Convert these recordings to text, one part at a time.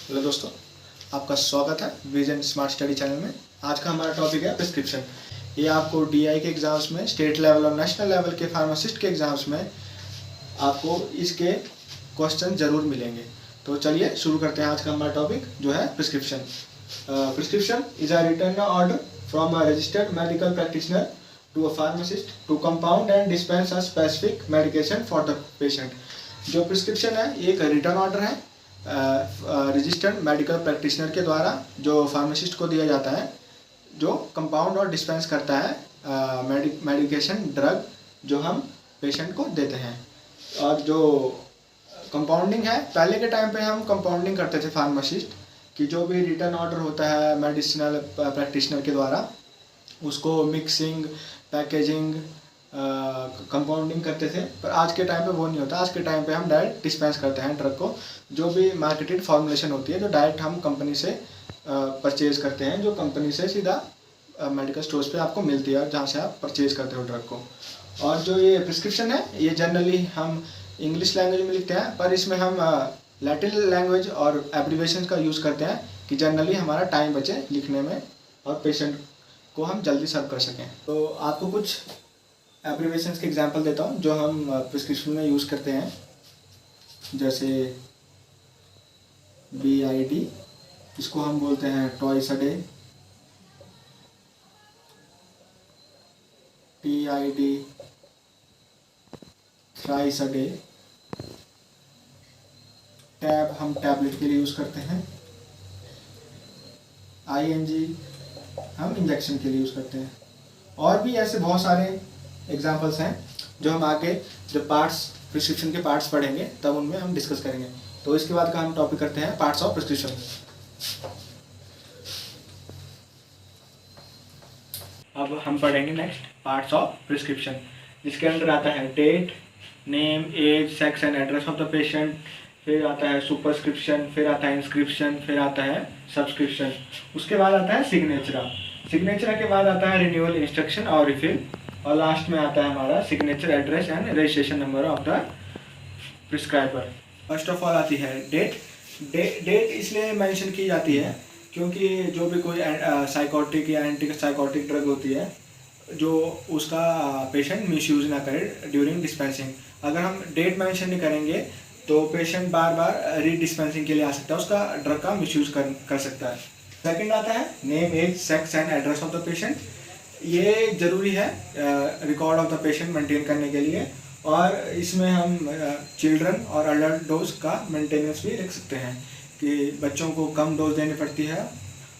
Hello दोस्तों, आपका स्वागत है विजन स्मार्ट स्टडी चैनल में। आज का हमारा टॉपिक है प्रिस्क्रिप्शन। ये आपको डीआई के एग्ज़ाम्स में, स्टेट लेवल और नेशनल लेवल के फार्मासिस्ट के एग्ज़ाम्स में आपको इसके क्वेश्चन ज़रूर मिलेंगे। तो चलिए शुरू करते हैं आज का हमारा टॉपिक जो है prescription. Prescription is a written order from a registered medical practitioner to a pharmacist to compound and dispense a specific medication for the patient. जो प्रिस्क्रिप्शन है ये एक रिटन ऑर्डर है रजिस्टर्ड मेडिकल प्रैक्टिशनर के द्वारा जो फार्मासिस्ट को दिया जाता है, जो कंपाउंड और डिस्पेंस करता है मेडिकेशन ड्रग जो हम पेशेंट को देते हैं। और जो कंपाउंडिंग है, पहले के टाइम पे हम कंपाउंडिंग करते थे फार्मासिस्ट कि जो भी रिटन ऑर्डर होता है मेडिसिनल प्रैक्टिशनर के द्वारा उसको मिक्सिंग, पैकेजिंग, कंपाउंडिंग करते थे। पर आज के टाइम पे वो नहीं होता। आज के टाइम पे हम डायरेक्ट डिस्पेंस करते हैं ड्रग को। जो भी मार्केटेड फॉर्मुलेशन होती है जो डायरेक्ट हम कंपनी से परचेज करते हैं, जो कंपनी से सीधा मेडिकल स्टोर्स पे आपको मिलती है और जहाँ से आप परचेज करते हो ड्रग को। और जो ये प्रिस्क्रिप्शन है ये जनरली हम इंग्लिश लैंग्वेज में लिखते हैं, पर इसमें हम लैटिन लैंग्वेज और एब्रीविएशन का यूज़ करते हैं कि जनरली हमारा टाइम बचे लिखने में और पेशेंट को हम जल्दी सर्व कर सकें। तो आपको कुछ एब्रीविएशंस के एग्जांपल देता हूँ जो हम प्रिस्क्रिप्शन में यूज़ करते हैं। जैसे BID, इसको हम बोलते हैं twice a day. TID, thrice a day. Tab हम टैबलेट के लिए यूज़ करते हैं। ING हम इंजेक्शन के लिए यूज़ करते हैं। और भी ऐसे बहुत सारे एग्जाम्पल्स हैं जो हम आगे जब पार्ट्स प्रिस्क्रिप्शन के पार्ट्स पढ़ेंगे तब उनमें हम डिस्कस करेंगे। तो इसके बाद का हम टॉपिक करते हैं पार्ट्स ऑफ प्रिस्क्रिप्शन। अब हम पढ़ेंगे नेक्स्ट पार्ट्स ऑफ प्रिस्क्रिप्शन, जिसके अंदर आता है date, name, age, sex and address of the patient, फिर आता है सुपरस्क्रिप्शन, फिर आता है इंस्क्रिप्शन, फिर आता है सब्सक्रिप्शन। उसके बाद आता है सिग्नेचर। सिग्नेचर के बाद आता है रिन्यूअल इंस्ट्रक्शन और रिफिल, और लास्ट में आता है हमारा signature, address and registration number of the prescriber. First of all आती है डेट। डेट इसलिए मेंशन की जाती है क्योंकि जो भी कोई साइकोटिक या एंटी साइकोटिक ड्रग होती है जो उसका पेशेंट मिसयूज ना करे ड्यूरिंग डिस्पेंसिंग। अगर हम डेट मेंशन नहीं करेंगे तो पेशेंट बार बार रीडिस्पेंसिंग के लिए आ सकता है, उसका ड्रग का मिसयूज कर सकता है। सेकंड आता है name, age, sex and address of the patient. ये ज़रूरी है record of the patient maintain करने के लिए, और इसमें हम चिल्ड्रन और अडल्ट डोज का मेंटेनेंस भी रख सकते हैं कि बच्चों को कम डोज देनी पड़ती है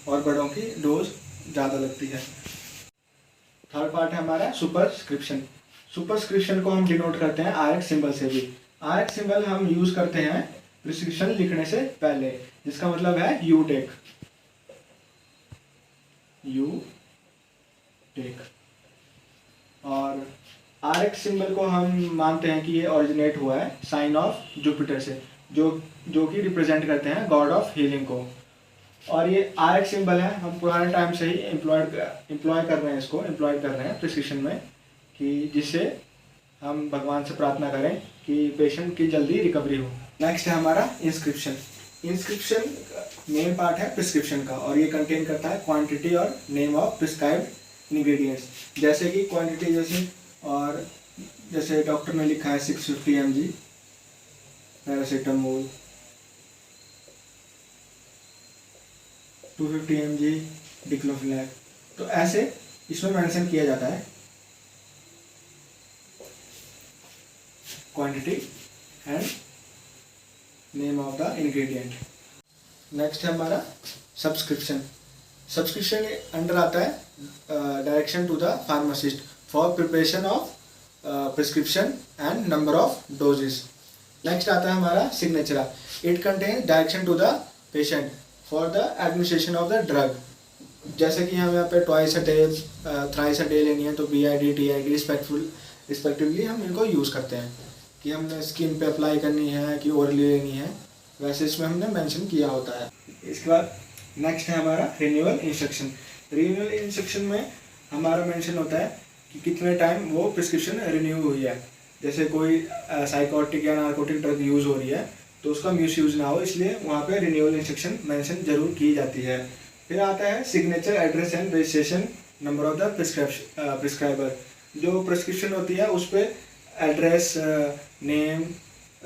और बड़ों की डोज ज़्यादा लगती है। थर्ड पार्ट है हमारा सुपरस्क्रिप्शन। सुपरस्क्रिप्शन को हम डिनोट करते हैं RX सिंबल से भी। RX सिंबल हम यूज़ करते हैं प्रिस्क्रिप्शन लिखने से पहले, जिसका मतलब है यू टेक। और RX सिंबल को हम मानते हैं कि ये ओरिजिनेट हुआ है साइन ऑफ जुपिटर से, जो कि रिप्रेजेंट करते हैं गॉड ऑफ हीलिंग को। और ये RX सिंबल है, हम पुराने टाइम से ही एम्प्लॉय कर रहे हैं, इसको एम्प्लॉय कर रहे हैं प्रिस्क्रिप्शन में, कि जिससे हम भगवान से प्रार्थना करें कि पेशेंट की जल्दी रिकवरी हो। नेक्स्ट है हमारा इंस्क्रिप्शन। इंस्क्रिप्शन मेन पार्ट है प्रिस्क्रिप्शन का, और ये कंटेन करता है क्वांटिटी और नेम ऑफ प्रिस्क्राइब्ड इंग्रेडिएंट्स। जैसे कि क्वांटिटी जैसे डॉक्टर ने लिखा है 650 mg पैरासीटामोल, 250 mg डिक्लोफिलैक, तो ऐसे इसमें मेंशन किया जाता है quantity and name of the ingredient. Next है हमारा सब्सक्रिप्शन। सब्सक्रिप्शन के अंडर आता है direction to the pharmacist for preparation of prescription and number of doses. Next आता है हमारा signature. It contain direction to the patient for the administration of the drug. जैसे कि हम यहाँ पे twice a day, thrice a day लेनी है तो BID, TID रिस्पेक्टिवली हम इनको यूज़ करते हैं कि हमने स्किन पे अप्लाई करनी है कि ओरली लेनी है, वैसे इसमें हमने मेंशन किया होता है। इसके बाद नेक्स्ट है हमारा रिन्यूअल इंस्ट्रक्शन। रिन्यूअल इंस्ट्रक्शन में हमारा मेंशन होता है कि कितने टाइम वो प्रिस्क्रिप्शन रिन्यू हुई है। जैसे कोई साइकोटिक या नार्कोटिक ड्रग यूज़ हो रही है तो उसका मिस यूज़ ना हो, इसलिए वहाँ पे रिन्यूअल इंस्ट्रक्शन मेंशन जरूर की जाती है। फिर आता है signature, address and registration number of the prescriber. जो प्रिस्क्रिप्शन होती है उस पर एड्रेस, नेम,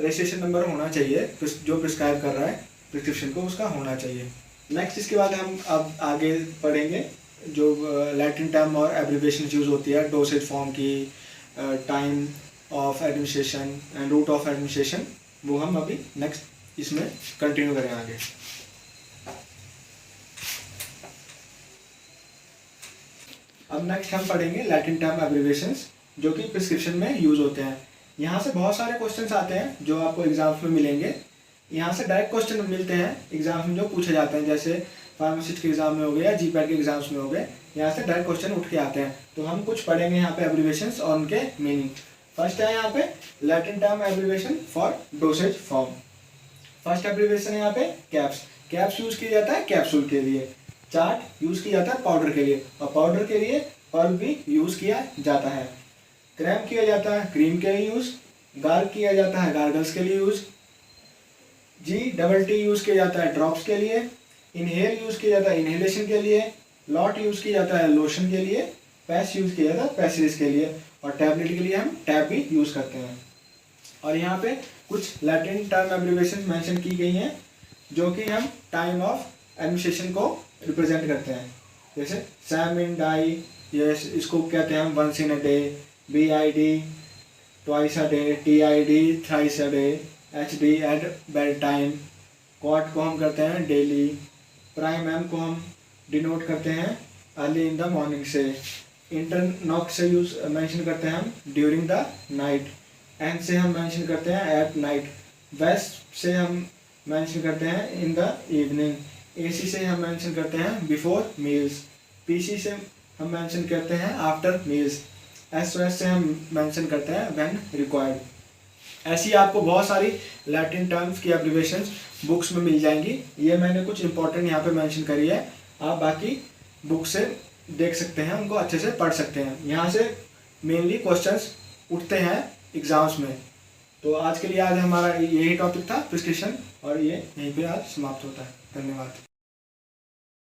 रजिस्ट्रेशन नंबर होना चाहिए, जो प्रिस्क्राइब कर रहा है प्रिस्क्रिप्शन को उसका होना चाहिए। नेक्स्ट इसके बाद हम अब आगे पढ़ेंगे जो लैटिन टर्म और एब्रिविएशन यूज़ होती है डोसेज फॉर्म की, time of administration and route of administration, वो हम अभी नेक्स्ट इसमें कंटिन्यू करें आगे। अब नेक्स्ट हम पढ़ेंगे लैटिन टर्म एब्रिविएशंस जो कि प्रिस्क्रिप्शन में यूज़ होते हैं। यहाँ से बहुत सारे क्वेश्चंस आते हैं जो आपको एग्जाम्स में मिलेंगे। यहाँ से डायरेक्ट क्वेश्चन मिलते हैं एग्जाम्स में जो पूछे जाते हैं, जैसे फार्मासिस्ट के एग्जाम में हो गए या जीपैट के एग्जाम्स में हो गए, यहाँ से डायरेक्ट क्वेश्चन उठ के आते हैं। तो हम कुछ पढ़ेंगे यहाँ पे एब्रिविएशंस और उनके मीनिंग। फर्स्ट है यहाँ पे Latin term abbreviation for dosage form. First abbreviation है यहाँ पे कैप्स। कैप्स यूज किया जाता है कैप्सूल के लिए। चार्ट यूज किया जाता है पाउडर के लिए, और पाउडर के लिए पल्प भी यूज किया जाता है। क्रैम किया जाता है क्रीम के लिए यूज। गार्ग किया जाता है गार्गल्स के लिए यूज। GTT यूज किया जाता है ड्रॉप्स के लिए। इनहेल यूज किया जाता है इनहेलेशन के लिए। लॉट यूज किया जाता है लोशन के लिए। पैच यूज किया जाता है पैचेस के लिए। और टैबलेट के लिए हम टैब भी यूज करते हैं। और यहाँ पे कुछ लैटिन टर्म एब्रिविएशंस मेंशन की गई हैं जो कि हम टाइम ऑफ एडमिनिस्ट्रेशन को रिप्रेजेंट करते हैं। जैसे सैम इन डाई, ये इसको कहते हैं हम once in a day. BID twice a day. TID thrice a day. HD at bed time. क्वाट को हम करते हैं डेली। प्राइम एम को हम डिनोट करते हैं अर्ली इन द मॉर्निंग से। इंटरनॉक्ट से यूज मेंशन करते हैं हम ड्यूरिंग द नाइट। एन से हम मेंशन करते हैं एट नाइट। वेस्ट से हम मेंशन करते हैं इन द इवनिंग। AC से हम मेंशन करते हैं बिफोर मील्स। PC से हम मेंशन करते हैं आफ्टर मील्स। SOS से हम मेंशन करते हैं व्हेन रिक्वायर्ड। ऐसी आपको बहुत सारी लैटिन टर्म्स की एब्रिविएशंस बुक्स में मिल जाएंगी। ये मैंने कुछ इंपॉर्टेंट यहाँ पे मेंशन करी है, आप बाकी बुक से देख सकते हैं, उनको अच्छे से पढ़ सकते हैं। यहाँ से मेनली क्वेश्चंस उठते हैं एग्जाम्स में। तो आज के लिए आज हमारा यही टॉपिक था प्रिस्क्रिप्शन, और ये यहीं पे आज समाप्त होता है। धन्यवाद।